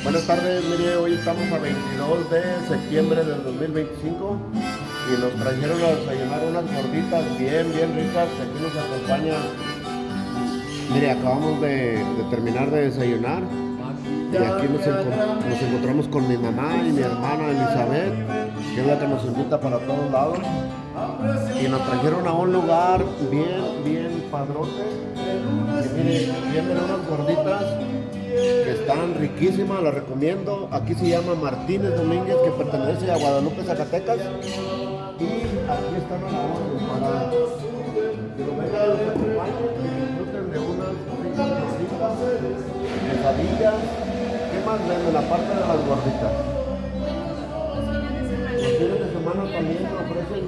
Buenas tardes, mire, hoy estamos a 22 de septiembre del 2025 y nos trajeron a desayunar unas gorditas bien ricas. Aquí nos acompaña, mire, acabamos de terminar de desayunar y aquí nos encontramos con mi mamá y mi hermana Elizabeth, que es la que nos invita para todos lados. Y nos trajeron a un lugar bien padrote. Y mire, vienen unas gorditas que están riquísimas, las recomiendo. Aquí se llama Martínez Domínguez, que pertenece a Guadalupe, Zacatecas. Y aquí están a la orden para que lo vengan, los acompañen y disfruten de unas ricas gorditas, quesadillas. ¿Qué más venden aparte de las gorditas? Los fines de semana también ofrecen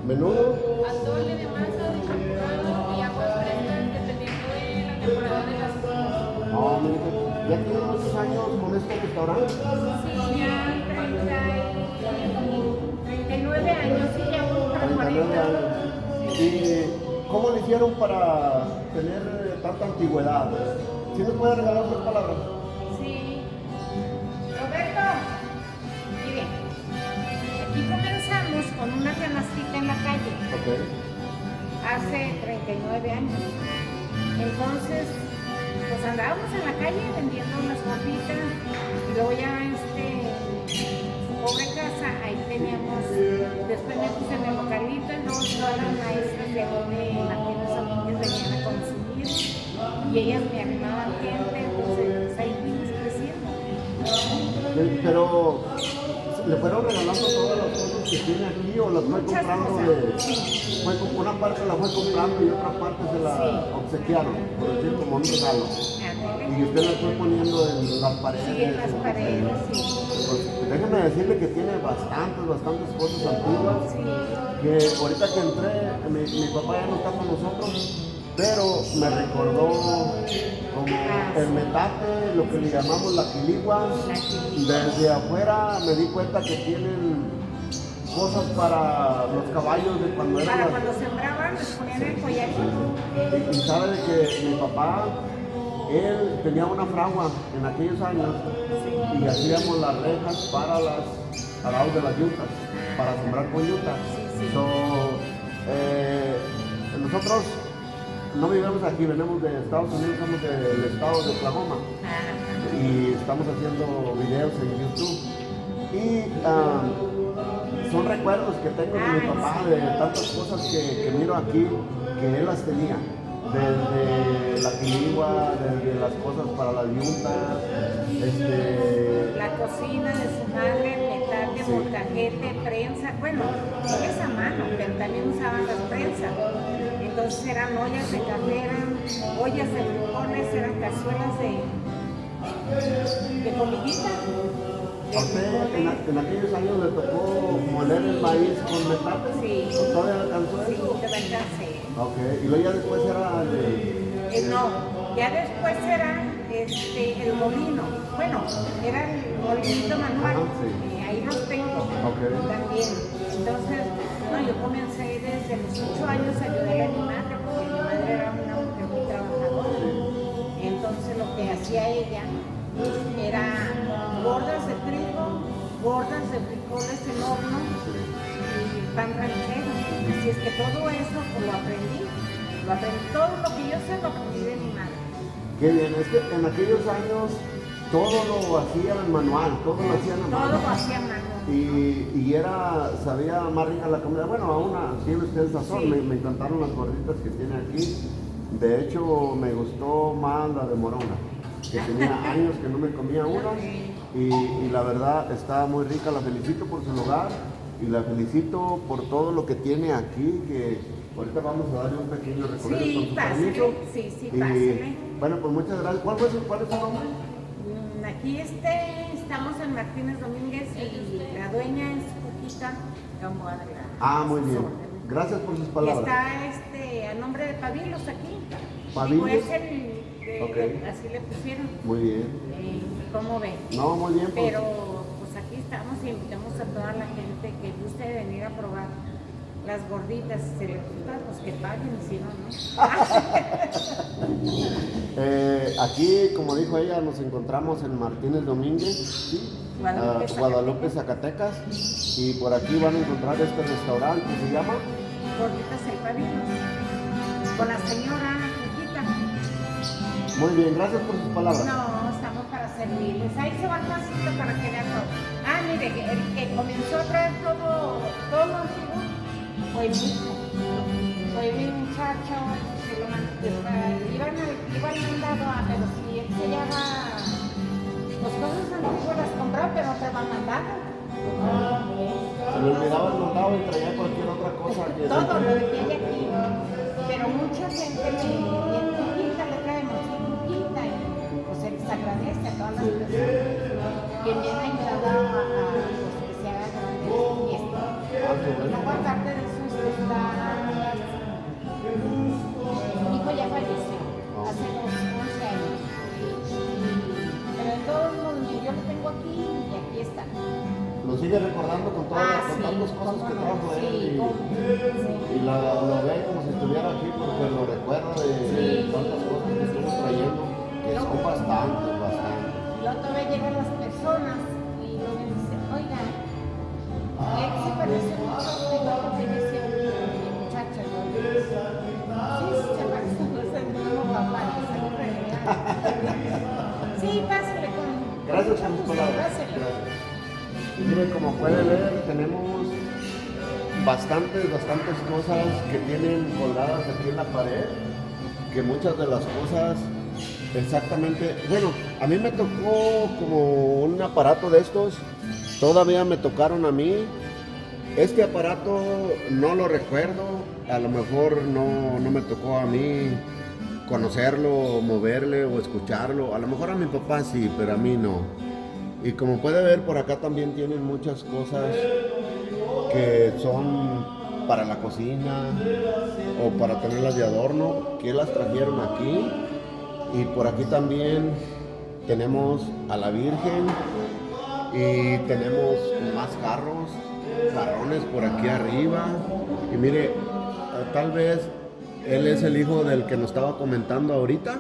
menudo. Atole de masa de champurrado y aguas frescas dependiendo de la temporada de las cosas. No, mire, ¿ya tiene muchos años con este restaurante? Sí, ya 39 años, sí, ya vamos para 39 40. años. ¿Y cómo le hicieron para tener tanta antigüedad? ¿Sí nos puede regalar unas palabras? Sí. Roberto, mire, aquí comenzamos con una canastita en la calle Ok. hace 39 años. Entonces, pues andábamos en la calle vendiendo las gorditas y luego ya pobre casa, ahí teníamos, después me puse en el localito y luego todas las maestras de Martínez Domínguez venían a consumir y ellas me animaban gente, entonces ahí fuimos creciendo. Pero, ¿le fueron regalando todas las cosas que tiene aquí o las fue Muchas comprando cosas, sí. una parte la fue comprando y otra parte se la Sí. obsequiaron, por decir, como un regalo? Ándale. Y usted la fue poniendo en las paredes. Sí, en las paredes, sí. Pues, déjeme decirle que tiene bastantes cosas antiguas. Sí. Que ahorita que entré, mi papá ya no está con nosotros, pero me recordó como el metate, lo que le llamamos la quiligua. Desde afuera me di cuenta que tienen cosas para los caballos de cuando eran Para las... cuando sembraban les ponían el collarito. Y sabe de que mi papá, él tenía una fragua en aquellos años y hacíamos las rejas para las arados de las yutas, para sembrar con yutas. Sí. So, nosotros no vivimos aquí, venimos de Estados Unidos, somos del estado de Oklahoma y estamos haciendo videos en YouTube. Y son recuerdos que tengo de mi papá, de tantas cosas que miro aquí, que él las tenía. Desde la quiligua, desde las cosas para las yuntas, La cocina de su madre, metate, Sí. molcajete, prensa, bueno, es a mano, pero también usaban las prensas. Entonces eran ollas de café, eran ollas de frijoles, eran cazuelas de comidita. ¿A usted en aquellos años le tocó moler el maíz con metate? Sí. ¿O todavía alcanzó Sí, eso? te alcancé. Ok, y luego ya después era No, ya después era el molino. Bueno, era el molinito manual. Ajá, sí. Ahí los tengo también. Entonces, no, yo comencé desde los 8 años a ayudar a mi madre, porque mi madre era una mujer muy trabajadora. Entonces, lo que hacía ella era gordas de trigo, gordas de frijoles en horno y pan ranchero. Así es que todo eso pues, lo aprendí. Todo lo que yo sé lo aprendí de mi madre. Qué bien, es que en aquellos años todo lo hacían manual, todo lo hacían a Todo mano. lo hacía a mano. Y sabía más rica la comida. Bueno, aún tiene usted el sazón, Sí. me encantaron las gorditas que tiene aquí. De hecho, me gustó más la de moronga, que tenía años que no me comía una. Y la verdad está muy rica, la felicito por su lugar y la felicito por todo lo que tiene aquí, que ahorita vamos a darle un pequeño recorrido con Sí, su pásale. permiso. Sí, Y, pásale. bueno, pues muchas gracias. ¿Cuál es su nombre? Aquí estamos en Martínez Domínguez y la dueña es Cuquita Gamboa Delgado. Ah, muy Sus bien. órdenes. Gracias por sus Y palabras. está a nombre de Pavilos aquí. ¿Pavilos? Digo, Ok. así le pusieron. Muy bien. ¿Cómo ven? No, muy bien. Pero pues aquí estamos y invitamos a toda la gente que guste venir a probar Las gorditas, si les gustan, pues que paguen, si no, no. Aquí, como dijo ella, nos encontramos en Martínez Domínguez, ¿sí? Guadalupe, Zacatecas. Y por aquí van a encontrar este restaurante que se llama Gorditas El Pabilo, con la señora Cuquita. Muy bien, gracias por sus palabras. No, estamos para servirles. Ahí se va pasito para que vean todo. Ah, mire, el que comenzó a traer todo antiguo fue mi hijo. Fue mi muchacho, que lo iban mandado a, pero si él se lleva, pues cosas antiguas las compró, pero te van mandado. Se le olvidaba el mandado y traía cualquier otra cosa. Todo lo que hay aquí, pero mucha gente le traemos Cuquita y pues se les agradece a todas las personas que vienen a ayudar a pues, que se haga grande esta fiesta. Y luego aparte de eso está, mi hijo ya falleció hace unos 11 años. Pero de todos modos, yo lo tengo aquí y aquí está. Lo sigue recordando con todas sí, tantas cosas que trajo él sí, y lo ve como si estuviera aquí porque lo recuerda de tantas cosas que estuvo trayendo, que son bastantes. Y luego todavía llegan las personas y luego dicen, oiga, él se parece mucho a usted, que dice mi muchacha, ¿no? Sí, se parece mucho a mismo papá, sí, pásale con... Gracias por sus palabras. Gracias. Y miren, como puede ver, tenemos bastantes cosas que tienen colgadas aquí en la pared, que muchas de las cosas exactamente, bueno, a mí me tocó como un aparato de estos, todavía me tocaron a mí. Este aparato no lo recuerdo, a lo mejor no me tocó a mí conocerlo, moverle o escucharlo, a lo mejor a mi papá sí, pero a mí no. Y como puede ver, por acá también tienen muchas cosas que son para la cocina o para tenerlas de adorno, que las trajeron aquí. Y por aquí también tenemos a la Virgen y tenemos más jarrones por aquí arriba. Y mire, tal vez él es el hijo del que nos estaba comentando ahorita,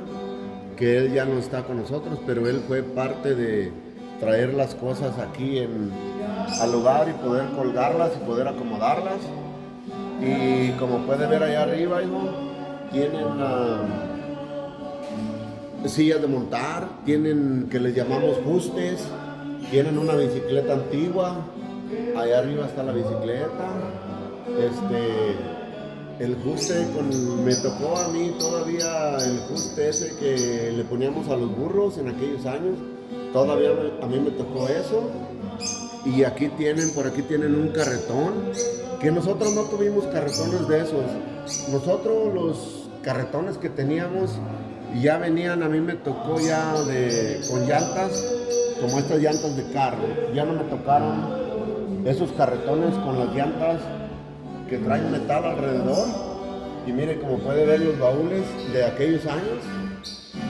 que él ya no está con nosotros, pero él fue parte de traer las cosas aquí al lugar y poder colgarlas y poder acomodarlas. Y como puede ver allá arriba, hijo, tienen sillas de montar, tienen que les llamamos justes, tienen una bicicleta antigua, allá arriba está la bicicleta, el juste, me tocó a mí todavía el juste ese que le poníamos a los burros en aquellos años. Todavía a mí me tocó eso. Y por aquí tienen un carretón, que nosotros no tuvimos carretones de esos. Nosotros los carretones que teníamos ya venían, a mí me tocó ya con llantas, como estas llantas de carro. Ya no me tocaron esos carretones con las llantas que traen metal alrededor. Y mire, como puede ver, los baúles de aquellos años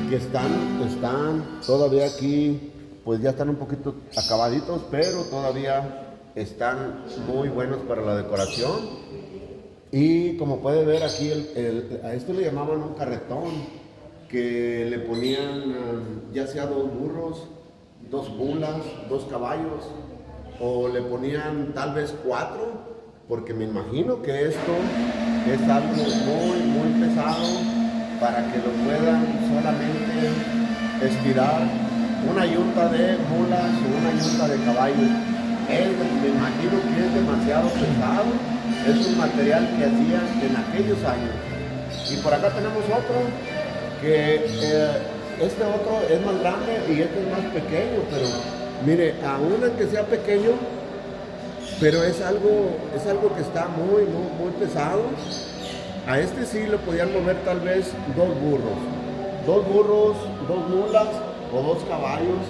que están todavía aquí, pues ya están un poquito acabaditos, pero todavía están muy buenos para la decoración. Y como puede ver aquí, a esto le llamaban un carretón, que le ponían ya sea 2 burros, 2 mulas, 2 caballos, o le ponían tal vez 4, porque me imagino que esto es algo muy pesado para que lo puedan solamente estirar una yunta de mulas o una yunta de caballos. Me imagino que es demasiado pesado, es un material que hacían en aquellos años. Y por acá tenemos otro, que este otro es más grande y este es más pequeño, pero mire, aún el que sea pequeño, pero es algo que está muy pesado. A este sí le podían mover tal vez 2 burros, 2 mulas o 2 caballos,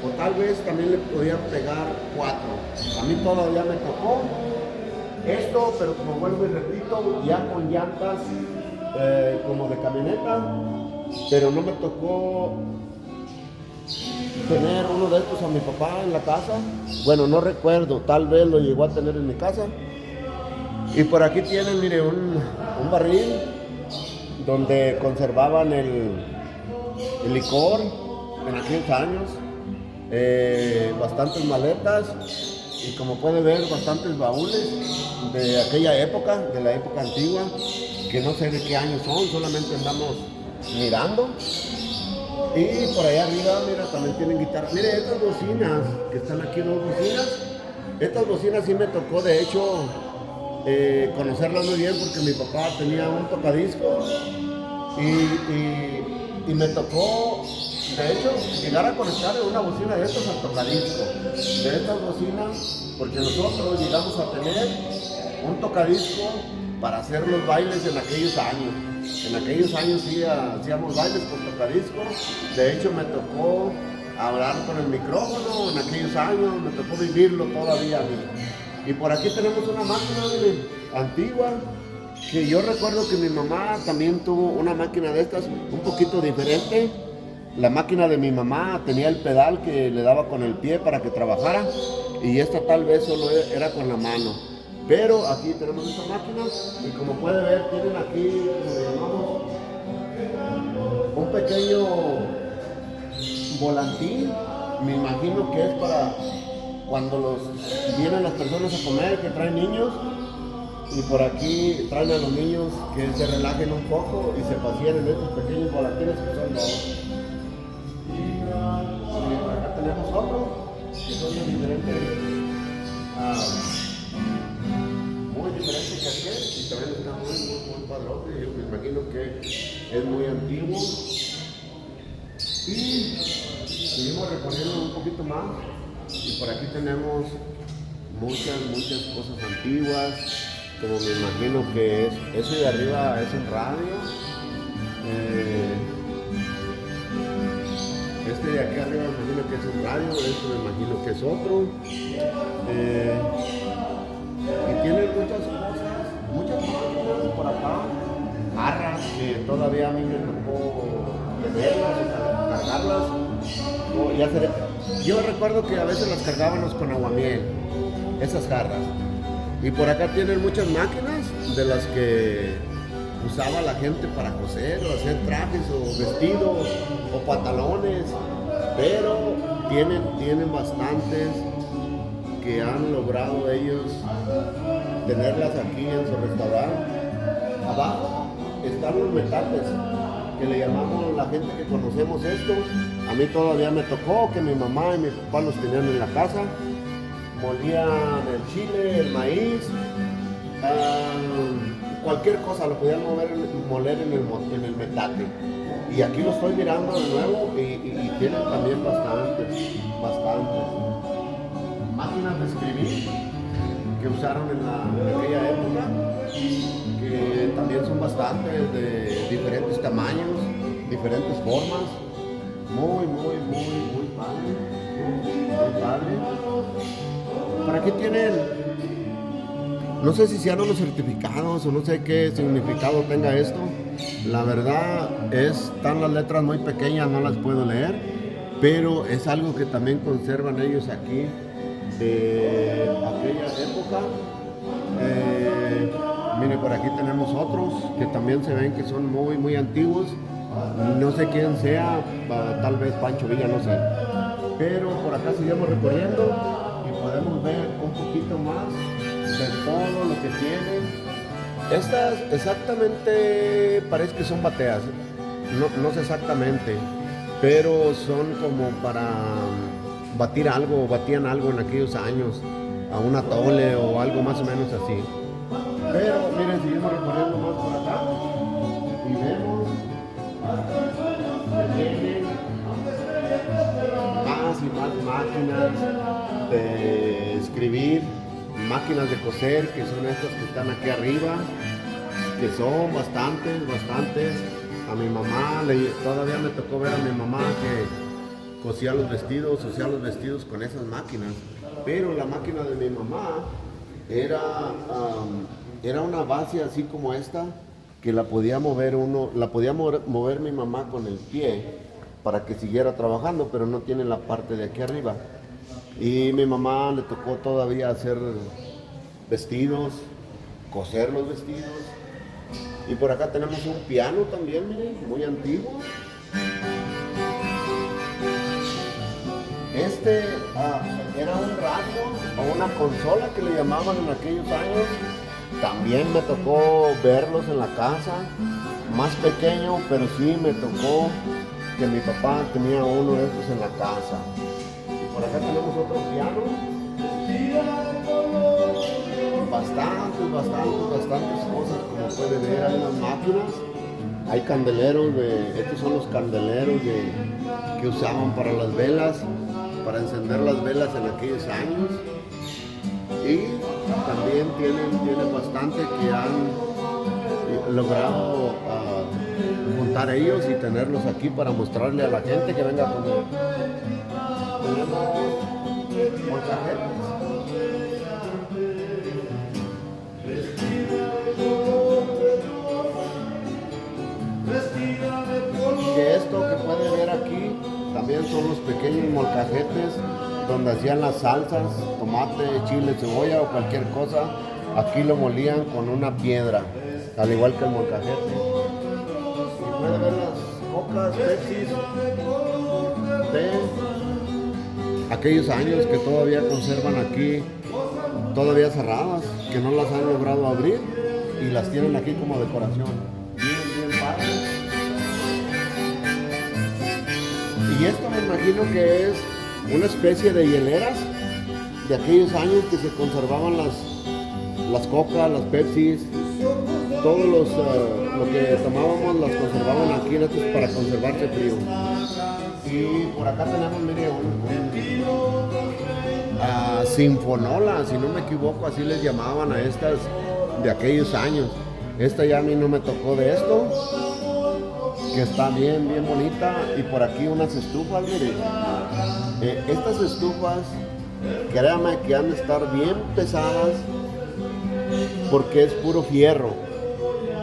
o tal vez también le podían pegar 4. A mí todavía me tocó esto, pero como vuelvo y repito, ya con llantas como de camioneta, pero no me tocó tener uno de estos a mi papá en la casa. Bueno, no recuerdo, tal vez lo llegó a tener en mi casa, Y por aquí tienen, mire, un barril donde conservaban el licor en aquellos años, bastantes maletas y como puede ver bastantes baúles de aquella época, de la época antigua, que no sé de qué años son, solamente andamos mirando. Y por allá arriba, mira, también tienen guitarras. Mire, estas bocinas, que están aquí, dos bocinas. Estas bocinas sí me tocó, de hecho, conocerlas muy bien porque mi papá tenía un tocadiscos y me tocó, de hecho, llegar a conectar una bocina de estas al tocadisco. De estas bocinas, porque nosotros llegamos a tener un tocadisco para hacer los bailes en aquellos años. En aquellos años sí hacíamos bailes con tocadisco. De hecho me tocó hablar con el micrófono en aquellos años, me tocó vivirlo todavía a mí. Y por aquí tenemos una máquina antigua, que yo recuerdo que mi mamá también tuvo una máquina de estas, un poquito diferente. La máquina de mi mamá tenía el pedal que le daba con el pie para que trabajara, y esta tal vez solo era con la mano. Pero aquí tenemos esta máquina y como puede ver tienen aquí, como le llamamos, un pequeño volantín. Me imagino que es para cuando vienen las personas a comer, que traen niños, y por aquí traen a los niños que se relajen un poco y se paseen en estos pequeños volantines que son dos. Y por acá tenemos otro, que son de diferentes, muy diferente que aquel, y también está muy padrote. Yo me imagino que es muy antiguo. Y seguimos recorriendo un poquito más, y por aquí tenemos muchas cosas antiguas, como me imagino que es, ese de arriba es un radio, este de aquí arriba me imagino que es un radio, este me imagino que es otro, y tienen muchas cosas, muchas máquinas por acá, jarras que todavía a mí me tocó tenerlas, cargarlas. Yo recuerdo que a veces las cargábamos con aguamiel, esas jarras. Y por acá tienen muchas máquinas de las que usaba la gente para coser o hacer trajes o vestidos o pantalones, pero tienen bastantes que han logrado ellos tenerlas aquí en su restaurante. Abajo están los metales, que le llamamos la gente que conocemos estos. A mí todavía me tocó que mi mamá y mi papá los tenían en la casa. Molían el chile, el maíz, cualquier cosa lo podían moler en el metate. Y aquí lo estoy mirando de nuevo y tienen también bastantes. Máquinas de escribir que usaron en aquella época, que también son bastantes, de diferentes tamaños, diferentes formas. Muy padre. Muy padre. Por aquí tienen, no sé si sean unos certificados o no sé qué significado tenga esto. La verdad están las letras muy pequeñas, no las puedo leer, pero es algo que también conservan ellos aquí de aquella época. Mire, por aquí tenemos otros que también se ven que son muy antiguos. No sé quién sea, tal vez Pancho Villa, no sé. Pero por acá seguimos recorriendo y podemos ver un poquito más de todo lo que tienen. Estas exactamente parece que son bateas, no sé exactamente, pero son como para batir algo, batían algo en aquellos años, a un atole o algo más o menos así. Pero miren, seguimos recorriendo más por acá y vemos que tienen más y más máquinas de escribir, máquinas de coser, que son estas que están aquí arriba, que son bastantes. A mi mamá, todavía me tocó ver a mi mamá que hacía los vestidos con esas máquinas. Pero la máquina de mi mamá era una base así como esta, que la podía mover mover mi mamá con el pie para que siguiera trabajando, pero no tiene la parte de aquí arriba. Y mi mamá le tocó todavía hacer vestidos coser los vestidos. Y por acá tenemos un piano también, miren, muy antiguo. Este era un radio o una consola que le llamaban en aquellos años. También me tocó verlos en la casa, más pequeño, pero sí me tocó que mi papá tenía uno de estos en la casa. Y por acá tenemos otro piano. Bastantes cosas, como puede ver, hay unas máquinas, hay candeleros, estos son los candeleros que usaban para las velas, para encender las velas en aquellos años. Y también tienen bastante que han logrado juntar ellos y tenerlos aquí para mostrarle a la gente que venga a comer. Tenemos molcajetes. Que esto que puede ver aquí también son los pequeños molcajetes donde hacían las salsas, tomate, chile, cebolla o cualquier cosa. Aquí lo molían con una piedra, al igual que el molcajete. Y puede ver las cocas, Pepsis de aquellos años que todavía conservan aquí, todavía cerradas, que no las han logrado abrir y las tienen aquí como decoración. Bien padre. Y esto me imagino que es una especie de hieleras de aquellos años que se conservaban las cocas, las Pepsis, todos lo que tomábamos las conservaban aquí en estos para conservarse frío. Y por acá tenemos, mire, sinfonola, si no me equivoco, así les llamaban a estas de aquellos años. Esta ya a mí no me tocó de esto, que está bien bonita. Y por aquí unas estufas, mire. Estas estufas, créanme que han de estar bien pesadas porque es puro fierro,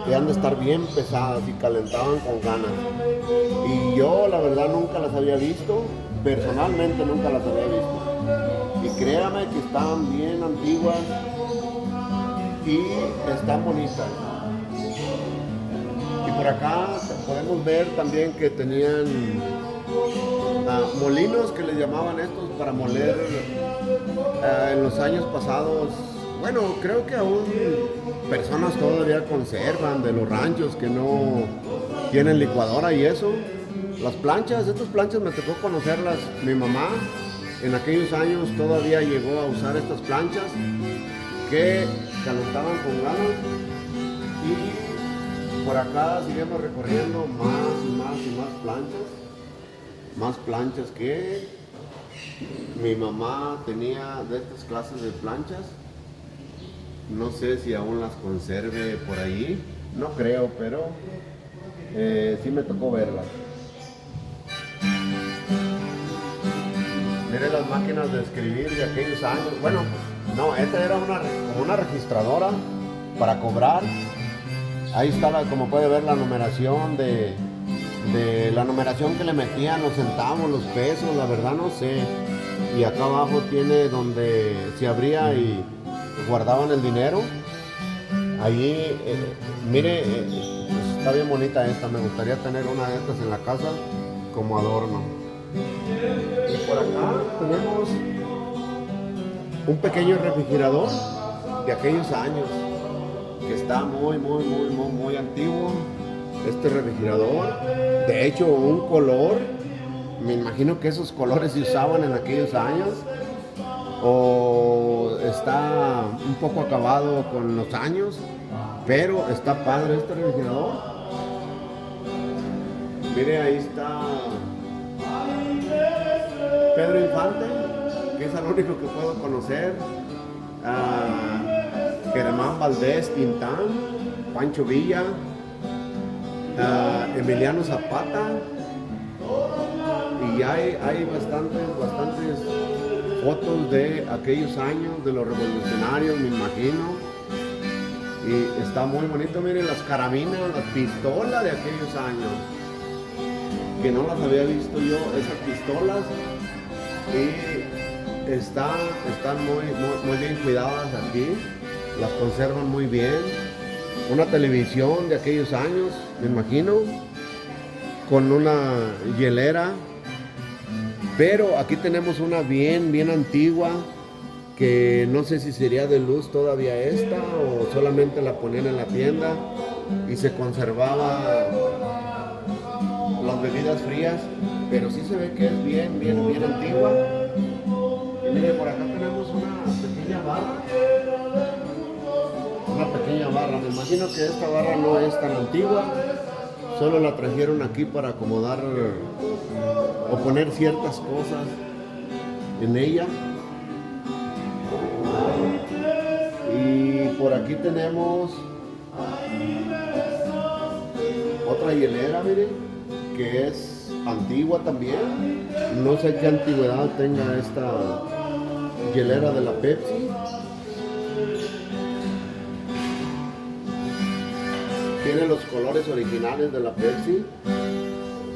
que han de estar bien pesadas y calentaban con ganas. Y yo la verdad nunca las había visto, personalmente nunca las había visto. Y créanme que están bien antiguas y están bonitas. Y por acá podemos ver también que tenían molinos, que les llamaban estos para moler en los años pasados. Bueno, creo que aún personas todavía conservan de los ranchos que no tienen licuadora y eso. Las planchas, estas planchas me tocó conocerlas. Mi mamá en aquellos años todavía llegó a usar estas planchas que calentaban con ganas. Y por acá seguimos recorriendo más planchas. Más planchas que mi mamá tenía de estas clases de planchas. No sé si aún las conserve por ahí, no creo, pero sí me tocó verlas. Miren las máquinas de escribir de aquellos años. Bueno, no, esta era como una registradora para cobrar. Ahí está, como puede ver, la numeración de la numeración que le metían, los centavos, los pesos, la verdad no sé. Y acá abajo tiene donde se abría y guardaban el dinero. Ahí, mire, está bien bonita esta. Me gustaría tener una de estas en la casa como adorno. Y por acá tenemos un pequeño refrigerador de aquellos años que está muy antiguo. Este refrigerador, de hecho, un color, me imagino que esos colores se usaban en aquellos años, o está un poco acabado con los años, pero está padre este refrigerador. Mire, ahí está Pedro Infante, que es el único que puedo conocer, Germán Valdés Tintán, Pancho Villa, Emiliano Zapata, y hay bastantes fotos de aquellos años, de los revolucionarios, me imagino, y está muy bonito. Miren las carabinas, las pistolas de aquellos años, que no las había visto yo, esas pistolas, y están muy bien cuidadas aquí. las conservan muy bien. Una televisión de aquellos años, me imagino, con una hielera. Pero aquí tenemos una bien antigua, que no sé si sería de luz todavía esta o solamente la ponían en la tienda y se conservaba las bebidas frías, pero sí se ve que es bien antigua. Y mire, por acá tenemos una pequeña barra, me imagino que esta barra no es tan antigua, solo la trajeron aquí para acomodar o poner ciertas cosas en ella. Y por aquí tenemos otra hielera, miren, que es antigua también. No sé qué antigüedad tenga esta hielera de la Pepsi. Tiene los colores originales de la Pepsi,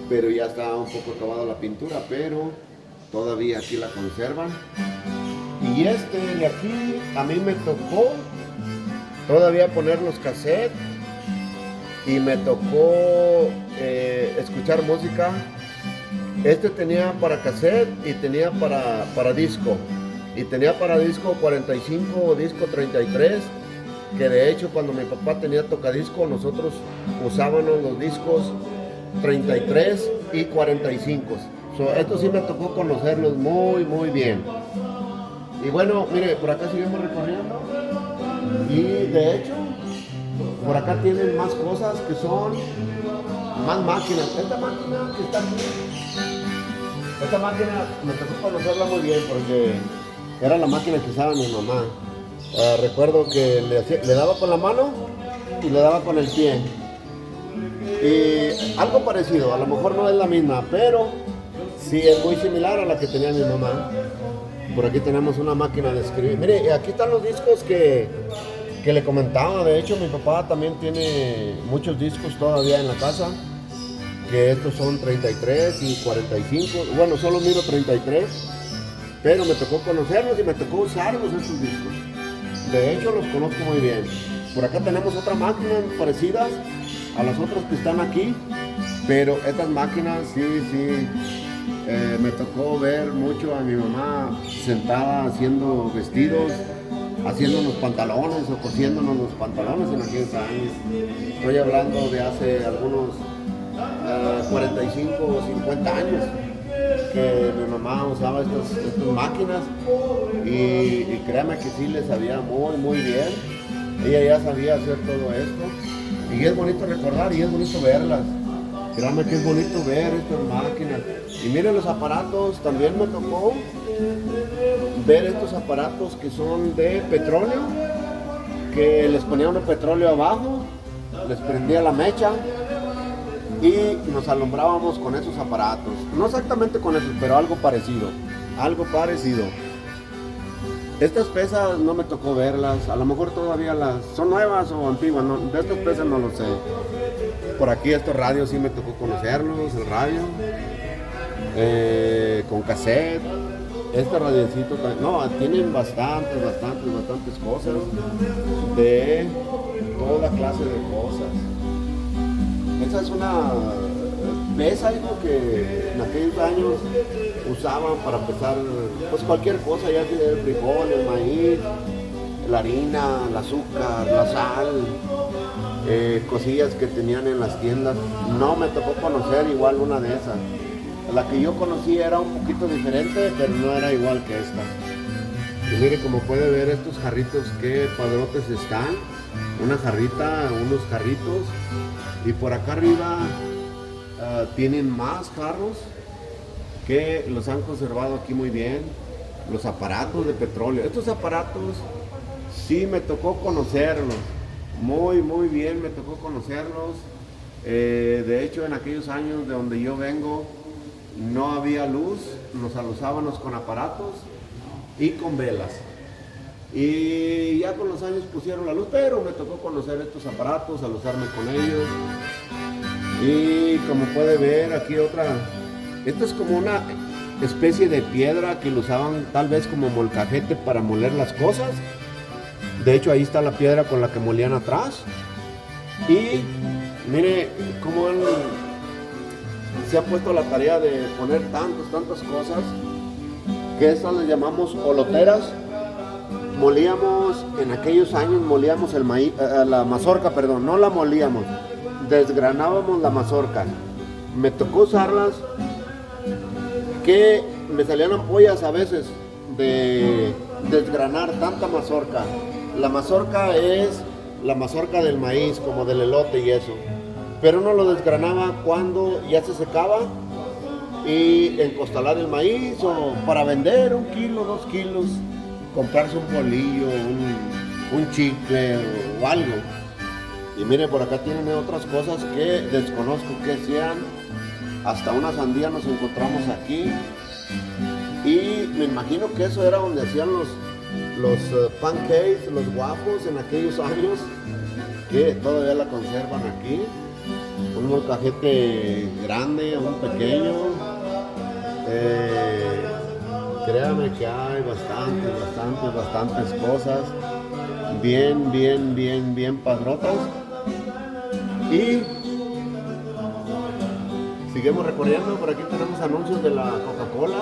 pero ya está un poco acabada la pintura, pero todavía aquí la conservan. Y este de aquí, a mí me tocó todavía poner los cassettes y me tocó escuchar música. Este tenía para cassette y tenía para disco. Y tenía para disco 45 o disco 33, que de hecho cuando mi papá tenía tocadisco, nosotros usábamos los discos 33 y 45. Esto sí me tocó conocerlos muy bien. Y bueno, mire, por acá seguimos recorriendo. Y de hecho, por acá tienen más cosas que son más máquinas. Esta máquina que está aquí, esta máquina me tocó conocerla muy bien porque era la máquina que usaba mi mamá. Recuerdo que le daba con la mano y le daba con el pie. Y algo parecido, a lo mejor no es la misma, pero sí es muy similar a la que tenía mi mamá. Por aquí tenemos una máquina de escribir. Mire, aquí están los discos que le comentaba. De hecho, mi papá también tiene muchos discos todavía en la casa, que estos son 33 y 45. Bueno, solo miro 33, pero me tocó conocerlos y me tocó usarlos estos discos. De hecho, los conozco muy bien. Por acá tenemos otras máquinas parecidas a las otras que están aquí, pero estas máquinas sí, me tocó ver mucho a mi mamá sentada haciendo vestidos, haciéndonos pantalones o cosiéndonos los pantalones en aquellos años. Estoy hablando de hace algunos 45 o 50 años que mi mamá usaba estas máquinas y créame que sí le sabía muy bien. Ella ya sabía hacer todo esto y es bonito recordar y es bonito verlas. Créame que es bonito ver estas máquinas. Y miren los aparatos, también me tocó ver estos aparatos que son de petróleo, que les ponían el petróleo abajo, les prendía la mecha y nos alumbrábamos con esos aparatos. No exactamente con esos, pero algo parecido. Estas pesas no me tocó verlas, a lo mejor todavía son nuevas o antiguas, no, de estas pesas no lo sé. Por aquí estos radios sí me tocó conocerlos, el radio, con cassette. Este radiocito, no, tienen bastantes cosas, de toda clase de cosas. Esa es una pesa, hijo, que en aquellos años usaban para pesar pues cualquier cosa, ya sea el frijol, el maíz, la harina, el azúcar, la sal, cosillas que tenían en las tiendas. No me tocó conocer igual una de esas. La que yo conocí era un poquito diferente, pero no era igual que esta. Y mire, como puede ver estos jarritos, qué padrotes están. Una jarrita, unos jarritos. Y por acá arriba tienen más jarros que los han conservado aquí muy bien. Los aparatos de petróleo. Estos aparatos sí me tocó conocerlos. Muy bien me tocó conocerlos. De hecho, en aquellos años de donde yo vengo, no había luz, nos alusábamos con aparatos y con velas. Y ya con los años pusieron la luz, pero me tocó conocer estos aparatos, alusarme con ellos. Y como puede ver aquí otra, esto es como una especie de piedra que lo usaban tal vez como molcajete para moler las cosas. De hecho, ahí está la piedra con la que molían atrás. Y mire cómo se ha puesto la tarea de poner tantas cosas, que estas les llamamos oloteras. Molíamos, en aquellos años molíamos el maíz, la mazorca, perdón, no la molíamos, desgranábamos la mazorca. Me tocó usarlas, que me salían ampollas a veces de desgranar tanta mazorca. La mazorca es la mazorca del maíz, como del elote y eso. Pero uno lo desgranaba cuando ya se secaba y encostalar el maíz, o para vender 1 kilo, 2 kilos, comprarse un bolillo, un chicle o algo. Y mire, por acá tienen otras cosas que desconozco que sean. Hasta una sandía nos encontramos aquí. Y me imagino que eso era donde hacían los pancakes, los waffles en aquellos años, que todavía la conservan aquí. Un molcajete grande, un pequeño. Créame que hay bastantes cosas bien padrotas. Y seguimos recorriendo. Por aquí tenemos anuncios de la Coca-Cola.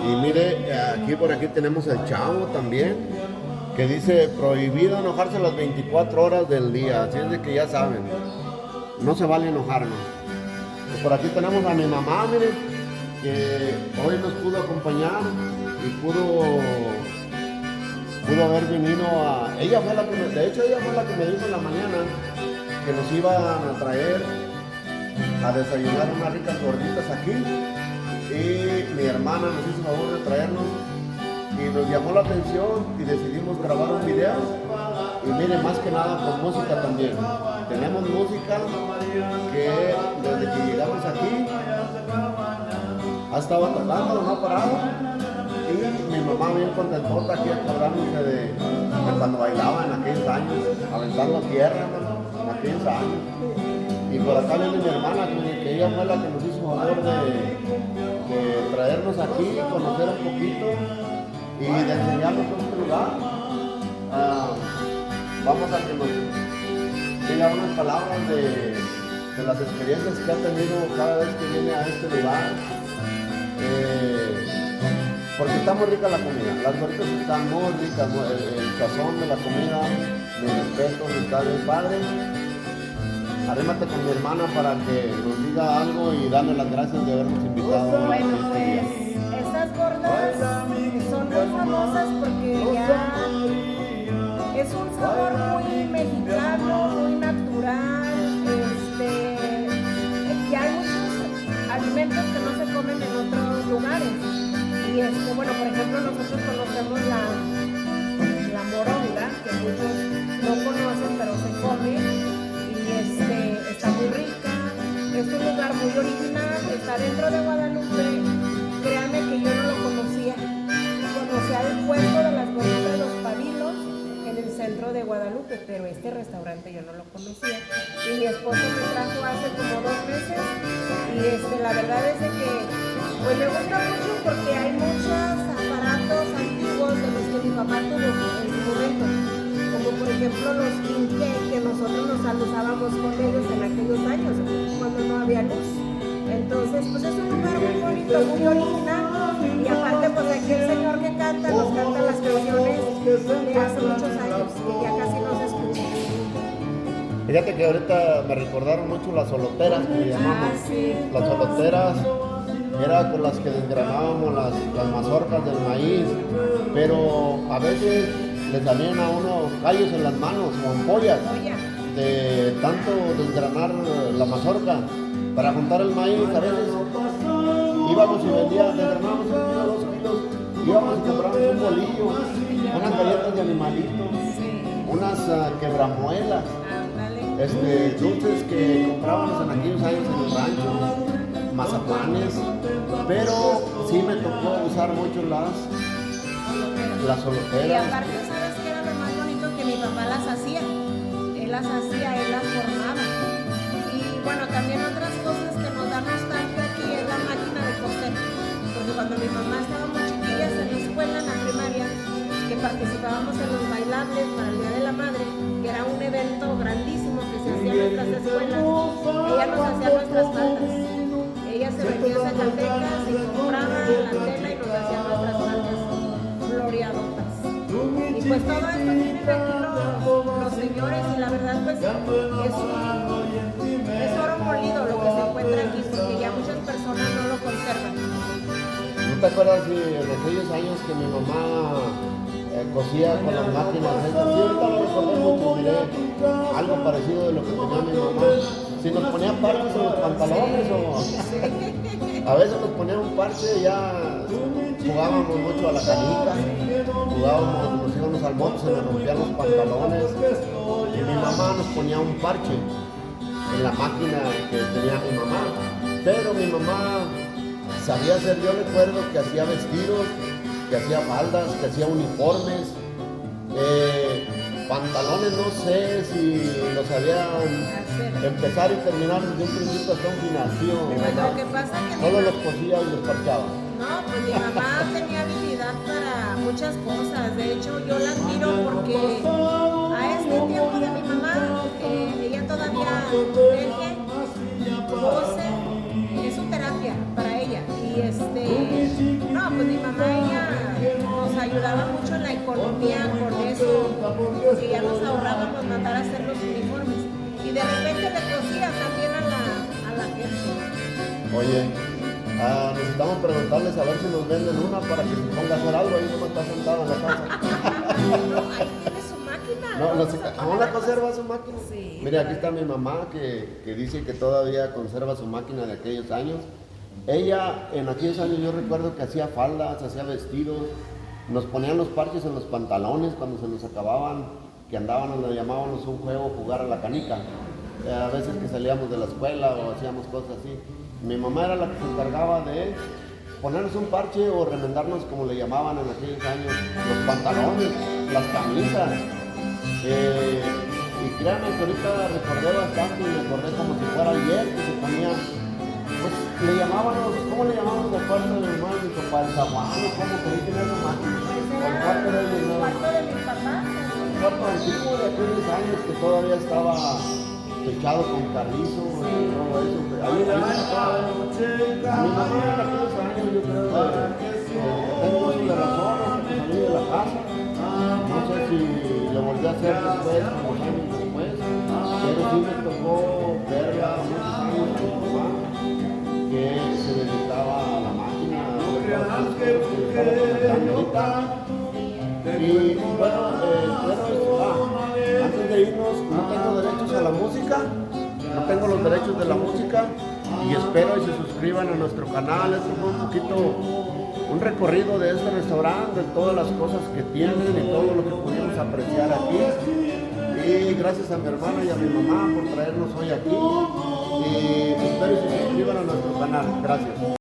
Y mire, por aquí tenemos el Chavo también, que dice prohibido enojarse las 24 horas del día. Así es de que ya saben, no se vale enojarnos. Y por aquí tenemos a mi mamá, miren, que hoy nos pudo acompañar y pudo haber venido a... Ella fue la que me dijo en la mañana que nos iban a traer a desayunar unas ricas gorditas aquí. Y mi hermana nos hizo favor de traernos y nos llamó la atención y decidimos grabar un video. Y miren, más que nada con música también. Tenemos música que desde que llegamos aquí ha estado tocando, no ha parado. Y mi mamá bien contentota aquí acordándose de cuando bailaba en aquellos años, aventando tierra, ¿no? En aquellos años. Y por acá viene mi hermana, que ella fue la que nos hizo favor de traernos aquí, conocer un poquito y de enseñarnos este lugar. Vamos a que nos diga unas palabras de las experiencias que ha tenido cada vez que viene a este lugar. Porque está muy rica la comida, las gorditas están muy ricas, el sazón de la comida, mis respetos, está bien padre. Arrímate con mi hermana para que nos diga algo y darle las gracias de habernos invitado. Bueno, pues estas gordas son muy famosas porque ya es un sabor muy mexicano, muy natural. Ya hay muchos alimentos que no se comen en otros lugares. Y bueno, por ejemplo, nosotros conocemos la moronga, que muchos no conocen, pero se come. Está muy rica, es un lugar muy original, está dentro de Guadalupe. Créanme que yo no lo conocía el puesto de las gorditas de los Pavilos en el centro de Guadalupe, pero este restaurante yo no lo conocía y mi esposo me trajo hace como 2 meses y la verdad es de que pues me gusta mucho porque hay muchos aparatos antiguos de los que mi papá tuvo en su momento, como por ejemplo los quinqué, que nosotros nos alusábamos con ellos en aquellos años, cuando no había luz. Entonces, pues es un lugar muy bonito, muy original. Y aparte, pues aquí el señor que canta, nos canta las canciones de hace muchos años, que ya casi no se escuchan. Fíjate que ahorita me recordaron mucho las soloteras que le llamamos. Sí. Las soloteras era con las que desgranábamos las mazorcas del maíz, pero a veces le salían a uno callos en las manos o ampollas de tanto desgranar la mazorca para juntar el maíz. A veces íbamos y vendíamos, desgranábamos 1 kilo, 2 kilos, íbamos y comprábamos un bolillo, unas galletas de animalito, unas quebramuelas, dulces que comprábamos en aquellos años en los ranchos, mazapanes, pero sí me tocó usar mucho las soloteras. Y aparte, ¿sabes qué era lo más bonito? Que mi papá las hacía. Él las formaba. Y bueno, también otras cosas que nos dan nostalgia aquí es la máquina de coser. Porque cuando mi mamá estaba muy chiquilla en la escuela, en la primaria, participábamos en los bailables para el Día de la Madre, que era un evento grandísimo que se hacía en nuestras escuelas. Ella nos hacía nuestras faldas. Ella se vendía a Zacatecas y compraba la tela y nos hacía nuestras faldas floreadotas. Y pues todo esto tienen aquí los señores, y la verdad pues es oro molido lo que se encuentra aquí, porque ya muchas personas no lo conservan. ¿No te acuerdas de aquellos años que mi mamá cosía con las máquinas estas? Sí, ahorita lo recordé mucho, miré algo parecido de lo que tenía mi mamá. Si nos ponía parches en los pantalones o a veces nos ponía un parche, ya jugábamos mucho a la canica, jugábamos, nos íbamos al monte, se nos rompían los pantalones y mi mamá nos ponía un parche en la máquina que tenía mi mamá. Pero mi mamá sabía hacer, yo recuerdo que hacía vestidos, que hacía faldas, que hacía uniformes, pantalones, no sé si lo sabían empezar y terminar desde un principio hasta un final, ¿sí o Pues no? lo que pasa es que Solo los cosía y los parchaba. no, pues mi mamá tenía habilidad para muchas cosas. De hecho, yo la admiro porque a este tiempo de mi mamá, ella todavía teje, cose, es su terapia para ella. Y no, pues mi mamá, ella nos ayudaba mucho en la economía con eso, porque ya nos ahorrábamos mandar a hacer los uniformes. Y de repente le cosía también a la gente. Oye, necesitamos preguntarles a ver si nos venden una para que se ponga a hacer algo, ahí no está sentado en la casa. No, ahí tiene su máquina. ¿Aún la conserva su máquina? Sí. Mire, aquí está mi mamá que dice que todavía conserva su máquina de aquellos años. Ella, en aquellos años yo recuerdo que hacía faldas, hacía vestidos, nos ponían los parches en los pantalones cuando se nos acababan, que andábamos, le llamábamos un juego, jugar a la canica. A veces que salíamos de la escuela o hacíamos cosas así. Mi mamá era la que se encargaba de ponernos un parche o remendarnos, como le llamaban en aquellos años, los pantalones, las camisas. Y créanme que ahorita recordé bastante y recordé como si fuera ayer que se ponía, pues le llamábamos, ¿cómo le llamábamos al cuarto de mi mamá y mi papá? El zaguán, como que ahí tenía su máquina. El cuarto de ellos, ¿no? ¿Cuarto de mi papá? Un cuarto antiguo de aquellos años que todavía estaba techado con carrizo y todo eso. Ahí estaba. Mi mamá en aquellos años, yo creo que tengo uso de razón hasta que salí de la casa. No sé si lo volví a hacer después, unos años después, pero sí me tocó verla muchos años con mi mamá, que se dedicaba a la máquina, a los cosas que estaba comentando ahorita. Y bueno, antes de irnos, no tengo derechos a la música, no tengo los derechos de la música y espero y se suscriban a nuestro canal. Esto fue un poquito un recorrido de este restaurante, de todas las cosas que tienen y todo lo que pudimos apreciar aquí. Y gracias a mi hermana y a mi mamá por traernos hoy aquí y espero y se suscriban a nuestro canal. Gracias.